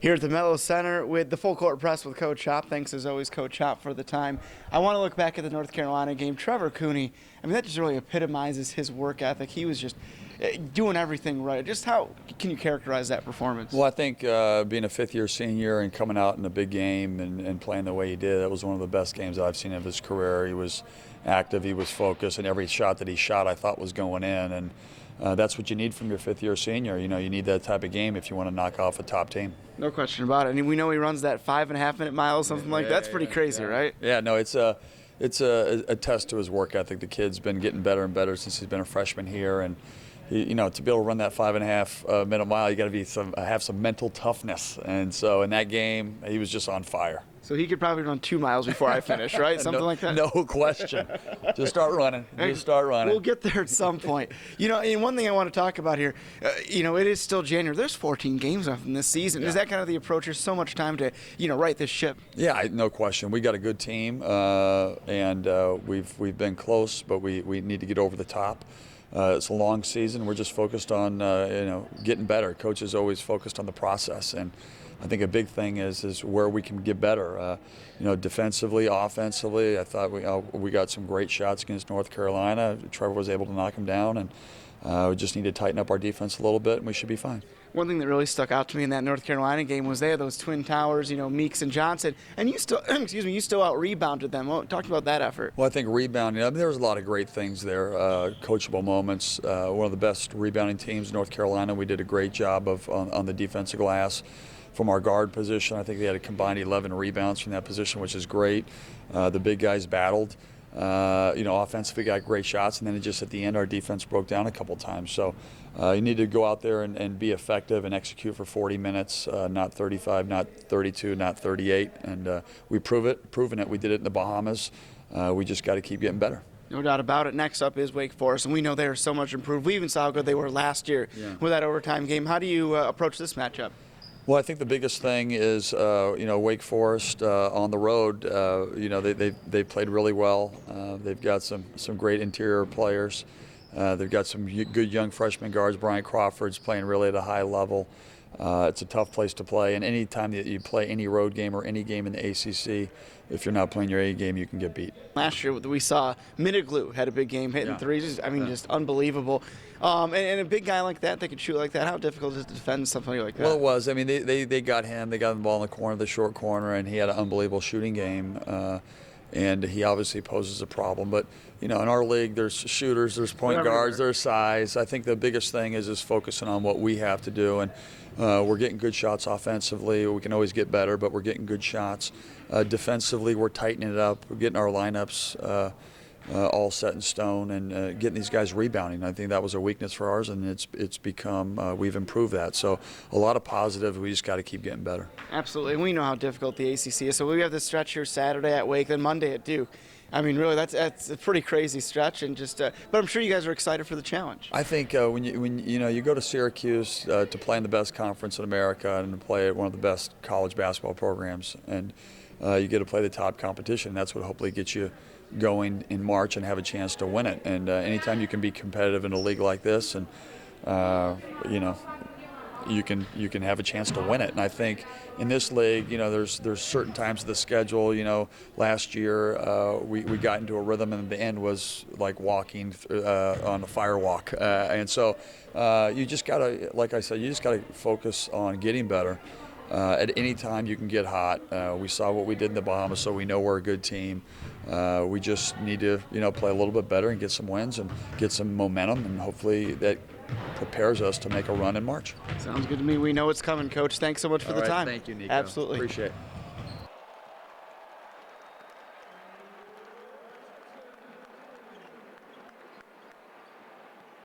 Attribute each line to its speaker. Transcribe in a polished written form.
Speaker 1: Here at the Mellow Center with the full court press with Coach Hop. Thanks as always, Coach Hop, for the time. I want to look back at the North Carolina game. Trevor Cooney, I mean, that just really epitomizes his work ethic. He was just doing everything right. Just how can you characterize that performance?
Speaker 2: Well, I think being a fifth-year senior and coming out in a big game and playing the way he did, that was one of the best games I've seen of his career. He was active, he was focused, and every shot that he shot I thought was going in. And that's what you need from your fifth-year senior. You know, you need that type of game if you want to knock off a top team.
Speaker 1: No question about it. I mean, we know he runs that 5.5-minute mile, something like that. That's pretty crazy, right?
Speaker 2: Yeah, no, it's a test to his work ethic. The kid's been getting better and better since he's been a freshman here, and you know, to be able to run that 5.5-minute mile, you got to have some mental toughness. And so in that game, he was just on fire.
Speaker 1: So he could probably run 2 miles before I finish, right? Something like that?
Speaker 2: No question. Just start running. Just start running.
Speaker 1: We'll get there at some point. You know, and one thing I want to talk about here, you know, it is still January. There's 14 games left in this season. Yeah. Is that kind of the approach? There's so much time to, you know, right this ship.
Speaker 2: Yeah, no question. We got a good team, and we've been close, but we need to get over the top. It's a long season. We're just focused on, you know, getting better. Coach is always focused on the process, and I think a big thing is where we can get better. You know, defensively, offensively. I thought we got some great shots against North Carolina. Trevor was able to knock them down, and we just need to tighten up our defense a little bit, and we should be fine.
Speaker 1: One thing that really stuck out to me in that North Carolina game was they had those twin towers, you know, Meeks and Johnson, and you still, you still out-rebounded them. Well, talk about that effort.
Speaker 2: Well, I think rebounding, I mean, there was a lot of great things there, coachable moments. One of the best rebounding teams, North Carolina. We did a great job on the defensive glass. From our guard position, I think they had a combined 11 rebounds from that position, which is great. The big guys battled. You know, offensively got great shots, and then just at the end, our defense broke down a couple times. So you need to go out there and be effective and execute for 40 minutes, not 35, not 32, not 38. And we proven it. We did it in the Bahamas. We just got to keep getting better.
Speaker 1: No doubt about it. Next up is Wake Forest, and we know they are so much improved. We even saw how good they were last year with that overtime game. How do you approach this matchup?
Speaker 2: Well, I think the biggest thing is, you know, Wake Forest on the road. You know, they played really well. They've got some great interior players. They've got some good young freshman guards. Brian Crawford's playing really at a high level. It's a tough place to play, and any time that you play any road game or any game in the ACC, if you're not playing your A game, you can get beat.
Speaker 1: Last year we saw Miniglu had a big game, hitting threes. I mean, just unbelievable. And a big guy like that can shoot like that. How difficult is it to defend somebody like that?
Speaker 2: Well, it was. I mean, they got him. They got the ball in the corner, the short corner, and he had an unbelievable shooting game. And he obviously poses a problem. But, you know, in our league, there's shooters, there's point guards, there's size. I think the biggest thing is focusing on what we have to do. And we're getting good shots offensively. We can always get better, but we're getting good shots. Defensively, we're tightening it up. We're getting our lineups all set in stone and getting these guys rebounding. I think that was a weakness for ours, and it's become, we've improved that. So a lot of positive. We just got to keep getting better.
Speaker 1: Absolutely, and we know how difficult the ACC is. So we have this stretch here Saturday at Wake, then Monday at Duke. I mean, really, that's a pretty crazy stretch, and just. But I'm sure you guys are excited for the challenge.
Speaker 2: I think when you go to Syracuse to play in the best conference in America and to play at one of the best college basketball programs, and you get to play the top competition. That's what hopefully gets you going in March and have a chance to win it. And anytime you can be competitive in a league like this, and you know, you can have a chance to win it. And I think in this league, you know, there's certain times of the schedule. You know, last year we got into a rhythm, and the end was like walking on a firewalk. And so you just gotta, like I said, you just gotta focus on getting better. At any time you can get hot. We saw what we did in the Bahamas, so we know we're a good team. We just need to, you know, play a little bit better and get some wins and get some momentum, and hopefully that prepares us to make a run in March.
Speaker 1: Sounds good to me. We know it's coming, Coach. Thanks so much for the time.
Speaker 2: Thank you, Nico.
Speaker 1: Absolutely.
Speaker 2: Appreciate it.